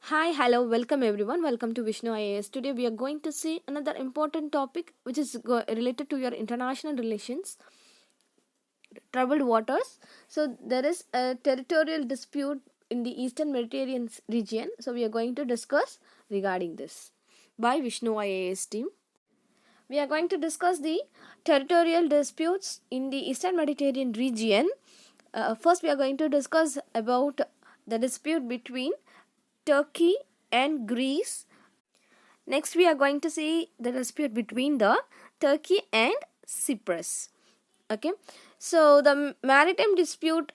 Hi, hello, welcome everyone. Welcome to Vishnu IAS. Today we are going to see another important topic which is related to your international relations, troubled waters. So, there is a territorial dispute in the Eastern Mediterranean region. So, we are going to discuss regarding this by Vishnu IAS team. We are going to discuss the territorial disputes in the Eastern Mediterranean region. First, we are going to discuss about the dispute between Turkey and Greece. Next, we are going to see the dispute between the Turkey and Cyprus. Okay, so the maritime dispute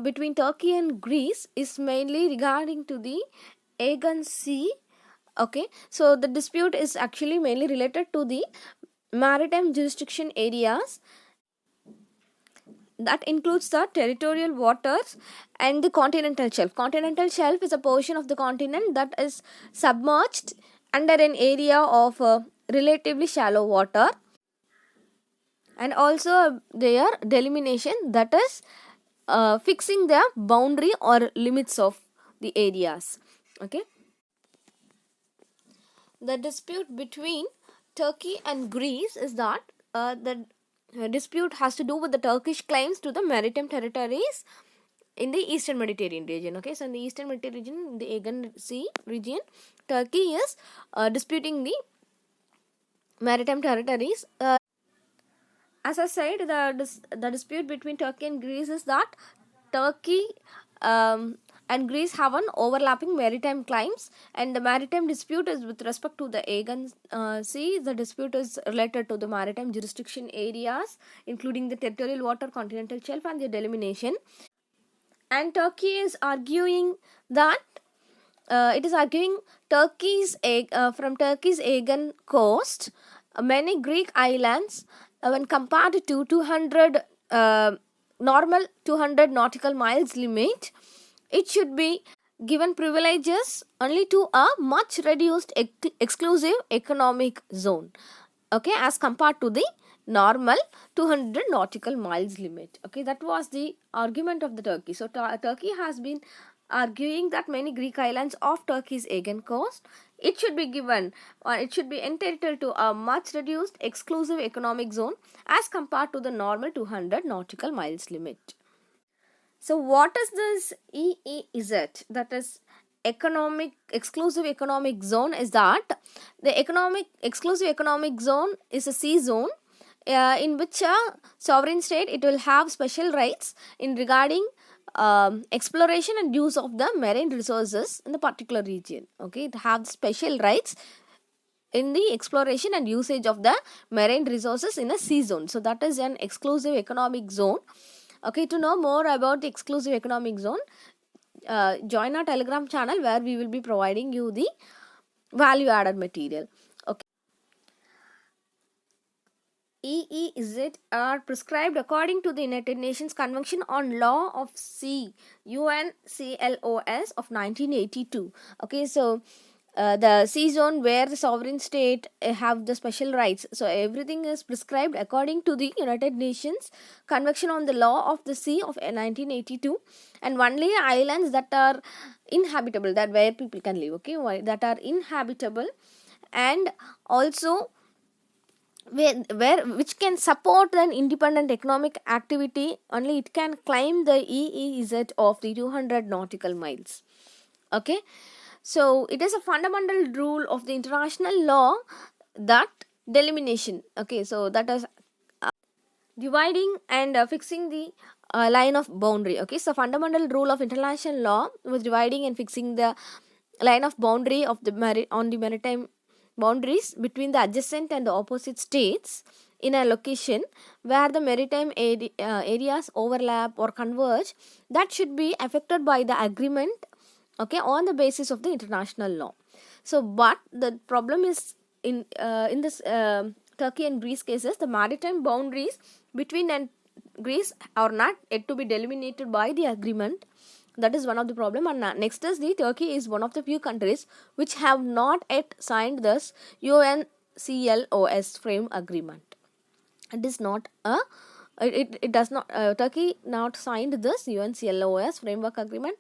between Turkey and Greece is mainly regarding to the Aegean Sea. Okay, so the dispute is actually mainly related to the maritime jurisdiction areas that includes the territorial waters and the continental shelf. Continental shelf is a portion of the continent that is submerged under an area of relatively shallow water, and also their delimitation, that is fixing the boundary or limits of the areas. Okay, the dispute between Turkey and Greece is that the dispute has to do with the Turkish claims to the maritime territories in the Eastern Mediterranean region. Okay, so in the Eastern Mediterranean region, the Aegean Sea region, Turkey is disputing the maritime territories. As I said, the dispute between Turkey and Greece is that Turkey and Greece have an overlapping maritime claims, and the maritime dispute is with respect to the Aegean Sea. The dispute is related to the maritime jurisdiction areas, including the territorial water, continental shelf, and the delimitation. And Turkey is arguing that it is arguing from Turkey's Aegean coast, many Greek islands, when compared to 200 normal 200 nautical miles limit, it should be given privileges only to a much reduced exclusive economic zone. Okay, as compared to the normal 200 nautical miles limit. Okay, that was the argument of the Turkey. So Turkey has been arguing that many Greek islands off Turkey's Aegean coast, it should be given or it should be entitled to a much reduced exclusive economic zone as compared to the normal 200 nautical miles limit. So what is this EEZ, that is exclusive economic zone, is that the exclusive economic zone is a sea zone in which a sovereign state, it will have special rights in regarding exploration and use of the marine resources in the particular region. Okay, it have special rights in the exploration and usage of the marine resources in a sea zone. So that is an exclusive economic zone. Okay, to know more about the exclusive economic zone, join our Telegram channel where we will be providing you the value added material. Okay, EEZ are prescribed according to the United Nations Convention on Law of Sea, UNCLOS of 1982. Okay, so the sea zone where the sovereign state have the special rights. So everything is prescribed according to the United Nations Convention on the Law of the Sea of 1982, and only islands that are inhabitable, that where people can live. Okay, that are inhabitable, and also which can support an independent economic activity, only it can claim the EEZ of the 200 nautical miles. Okay, so it is a fundamental rule of the international law that delimitation. Okay, so that is dividing and fixing the line of boundary. Okay, so fundamental rule of international law was dividing and fixing the line of boundary of the maritime boundaries between the adjacent and the opposite states in a location where the maritime areas overlap or converge, that should be affected by the agreement, okay, on the basis of the international law. So but the problem is in this Turkey and Greece cases, the maritime boundaries between and Greece are not yet to be delimited by the agreement. That is one of the problem. And next is the Turkey is one of the few countries which have not yet signed this UNCLOS frame agreement. It is not a it does not, Turkey not signed this UNCLOS framework agreement.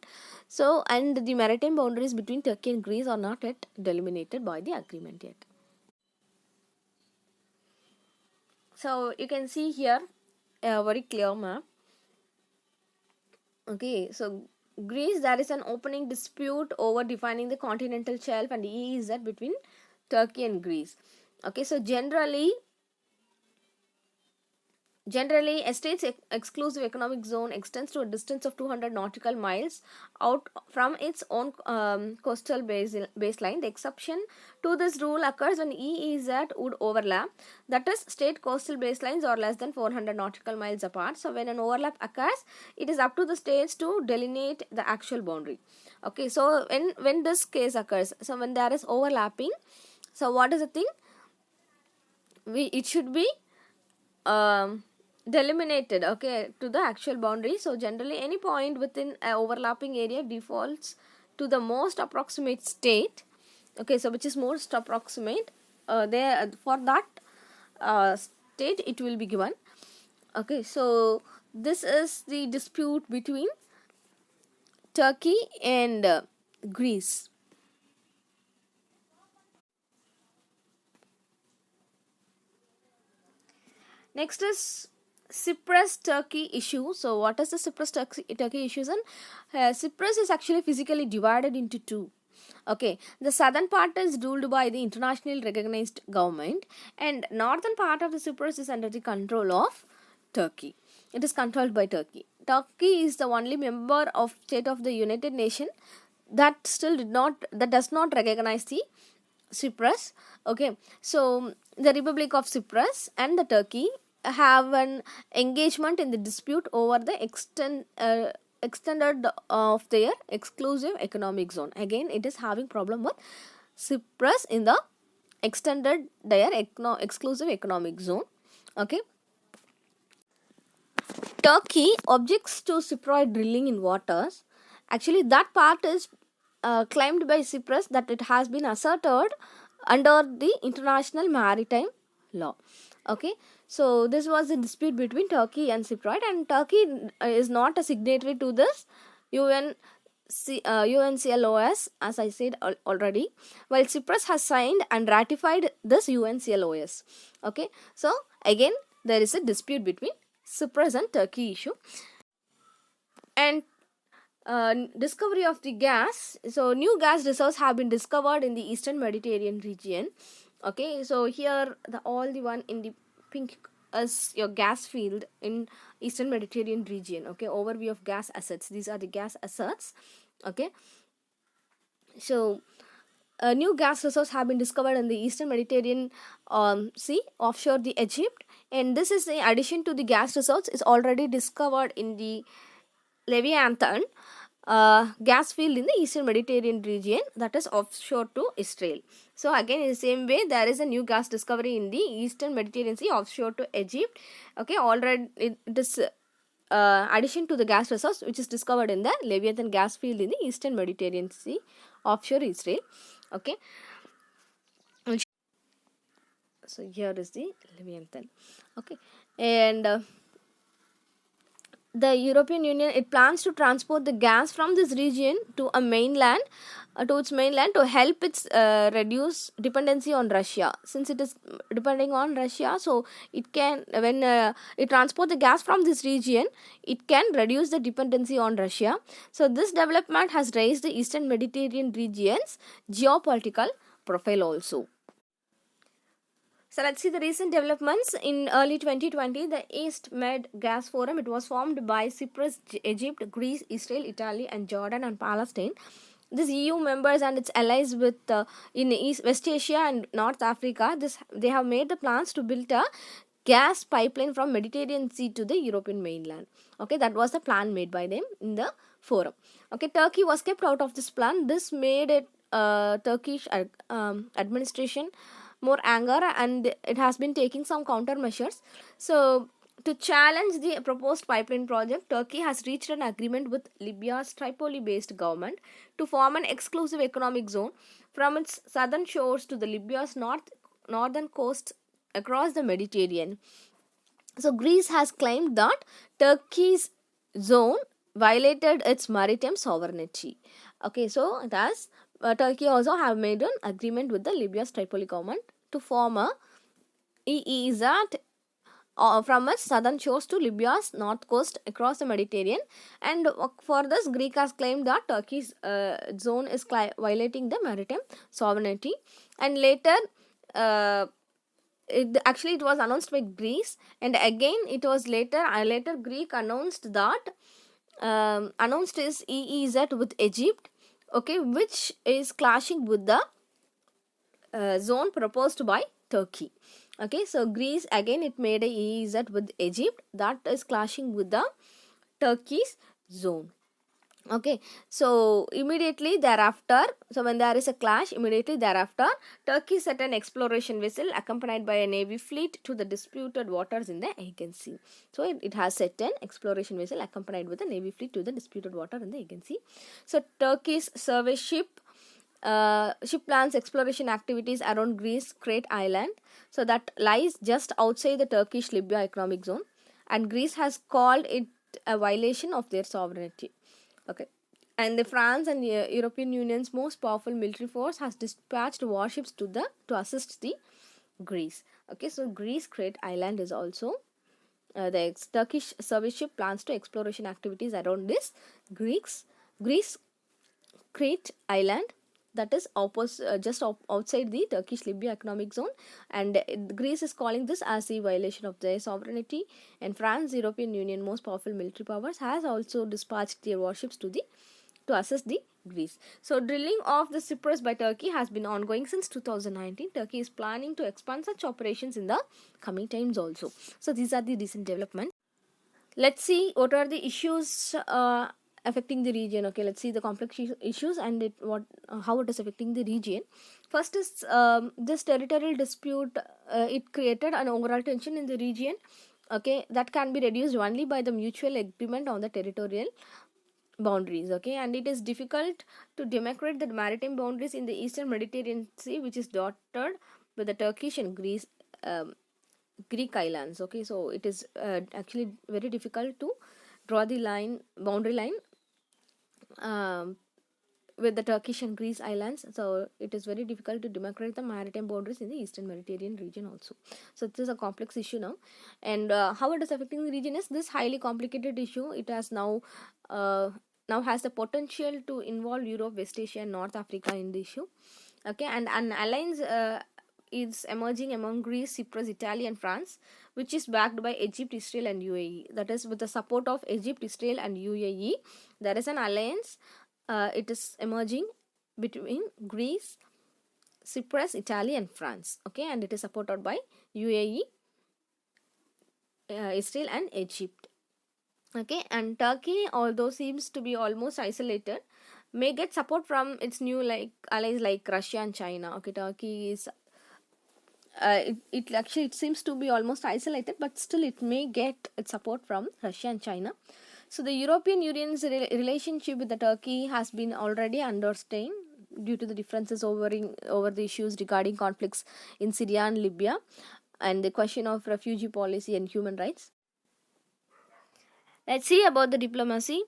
So, and the maritime boundaries between Turkey and Greece are not yet delimited by the agreement yet. So you can see here a very clear map. Okay, so Greece, there is an opening dispute over defining the continental shelf and EEZ between Turkey and Greece. Okay, so generally, a state's exclusive economic zone extends to a distance of 200 nautical miles out from its own coastal baseline. The exception to this rule occurs when EEZ would overlap, that is, state coastal baselines are less than 400 nautical miles apart. So, when an overlap occurs, it is up to the states to delineate the actual boundary. Okay, so when this case occurs, so when there is overlapping, so what is the thing? It should be delimited, okay, to the actual boundary. So generally any point within an overlapping area defaults to the most approximate state, okay, so which is most approximate, there for that state it will be given. Okay, so this is the dispute between Turkey and Greece. Next is Cyprus-Turkey issue. So what is the Cyprus-Turkey issues? And Cyprus is actually physically divided into two. Okay, the southern part is ruled by the internationally recognized government, and northern part of the Cyprus is under the control of Turkey. It is controlled by Turkey. Turkey is the only member of state of the United Nations that does not recognize the Cyprus. Okay, so the Republic of Cyprus and the Turkey have an engagement in the dispute over the extended of their exclusive economic zone. Again, it is having problem with Cyprus in the extended their exclusive economic zone. Okay, Turkey objects to Cypriot drilling in waters. Actually, that part is claimed by Cyprus that it has been asserted under the international maritime law. Okay, so this was a dispute between Turkey and Cypriot, and Turkey is not a signatory to this UNCLOS, as I said already, while Cyprus has signed and ratified this UNCLOS. Okay, so again there is a dispute between Cyprus and Turkey issue. And discovery of the gas. So new gas reserves have been discovered in the eastern Mediterranean region. Okay, so here all the one in the pink is your gas field in eastern Mediterranean region. Okay, overview of gas assets. These are the gas assets. Okay, so new gas reserves have been discovered in the eastern Mediterranean Sea offshore the Egypt, and this is in addition to the gas reserves is already discovered in the Leviathan gas field in the eastern Mediterranean region, that is offshore to Israel. So again in the same way there is a new gas discovery in the eastern Mediterranean Sea offshore to Egypt. Okay, already it is addition to the gas resource which is discovered in the Leviathan gas field in the eastern Mediterranean Sea offshore Israel. Okay, so here is the Leviathan. Okay, and the European Union, it plans to transport the gas from this region to its mainland to help its reduce dependency on Russia. Since it is depending on Russia, so it can, when it transport the gas from this region, it can reduce the dependency on Russia. So this development has raised the eastern Mediterranean region's geopolitical profile also. So let's see the recent developments. In early 2020, the East Med Gas Forum, it was formed by Cyprus, Egypt, Greece, Israel, Italy, and Jordan and Palestine. These EU members and its allies with in West Asia and North Africa, they have made the plans to build a gas pipeline from Mediterranean Sea to the European mainland. Okay, that was the plan made by them in the forum. Okay, Turkey was kept out of this plan. This made it Turkish administration more anger, and it has been taking some countermeasures. So to challenge the proposed pipeline project, Turkey has reached an agreement with Libya's Tripoli-based government to form an exclusive economic zone from its southern shores to the Libya's northern coast across the Mediterranean. So Greece has claimed that Turkey's zone violated its maritime sovereignty. Okay, so thus Turkey also have made an agreement with the Libya's Tripoli government to form a EEZ from its southern shores to Libya's north coast across the Mediterranean. And for this, Greek has claimed that Turkey's zone is violating the maritime sovereignty. And later, it was announced by Greece, and again it was later Greek announced that announced his EEZ with Egypt, okay, which is clashing with the zone proposed by Turkey. Okay, so Greece again it made a EEZ with Egypt that is clashing with the Turkey's zone. Okay, so immediately thereafter, so when there is a clash, immediately thereafter, Turkey sent an exploration vessel accompanied by a navy fleet to the disputed waters in the Aegean Sea. So it has set an exploration vessel accompanied with a navy fleet to the disputed water in the Aegean Sea. So Turkey's survey ship plans exploration activities around Greece's Crete Island, so that lies just outside the Turkish Libya economic zone, and Greece has called it a violation of their sovereignty. Okay, and the France and the European Union's most powerful military force has dispatched warships to assist the Greece. Okay, so Greece Crete Island is also the Turkish service ship plans to exploration activities around this Greece Crete Island, that is just outside the Turkish Libya economic zone, and Greece is calling this as a violation of their sovereignty. And France, European Union most powerful military powers, has also dispatched their warships to assist the Greece. So drilling of the Cyprus by Turkey has been ongoing since 2019. Turkey is planning to expand such operations in the coming times also. So these are the recent developments. Let's see what are the issues affecting the region. Okay, let's see the complex issues and how it is affecting the region. First is this territorial dispute. It created an overall tension in the region. Okay, that can be reduced only by the mutual agreement on the territorial boundaries. Okay, and it is difficult to demarcate the maritime boundaries in the eastern Mediterranean Sea, which is dotted with the Turkish and Greek islands. Okay, so it is actually very difficult to draw the boundary line with the Turkish and Greece islands. So it is very difficult to demarcate the maritime boundaries in the eastern Mediterranean region also. So this is a complex issue now, and how it is affecting the region is this highly complicated issue. It has now has the potential to involve Europe, West Asia and North Africa in the issue. Okay, and an alliance is emerging among Greece, Cyprus, Italy and France, which is backed by Egypt, Israel and UAE. That is, with the support of Egypt, Israel and UAE, there is an alliance. It is emerging between Greece, Cyprus, Italy and France. Okay, and it is supported by UAE, Israel and Egypt. Okay, and Turkey, although seems to be almost isolated, may get support from its new allies like Russia and China. Okay, Turkey is it seems to be almost isolated, but still it may get its support from Russia and China. So the European Union's relationship with the Turkey has been already under strain due to the differences over the issues regarding conflicts in Syria and Libya, and the question of refugee policy and human rights. Let's see about the diplomacy.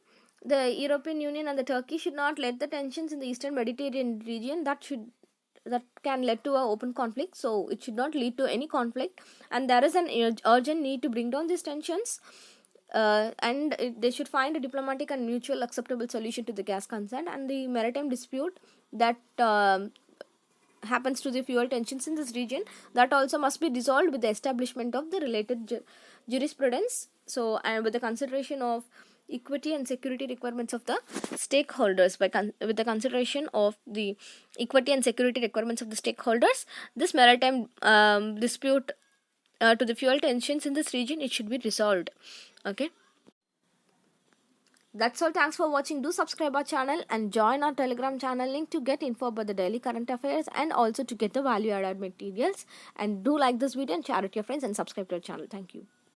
The European Union and the Turkey should not let the tensions in the eastern Mediterranean region that can lead to an open conflict. So it should not lead to any conflict, and there is an urgent need to bring down these tensions. And they should find a diplomatic and mutual acceptable solution to the gas concern and the maritime dispute that happens to the fuel tensions in this region. That also must be resolved with the establishment of the related jurisprudence. So, and with the consideration of equity and security requirements of the stakeholders, with the consideration of the equity and security requirements of the stakeholders, this maritime dispute to the fuel tensions in this region, it should be resolved. Okay, that's all. Thanks for watching. Do subscribe our channel and join our Telegram channel link to get info about the daily current affairs and also to get the value added materials. And do like this video and share it to your friends and subscribe to our channel. Thank you.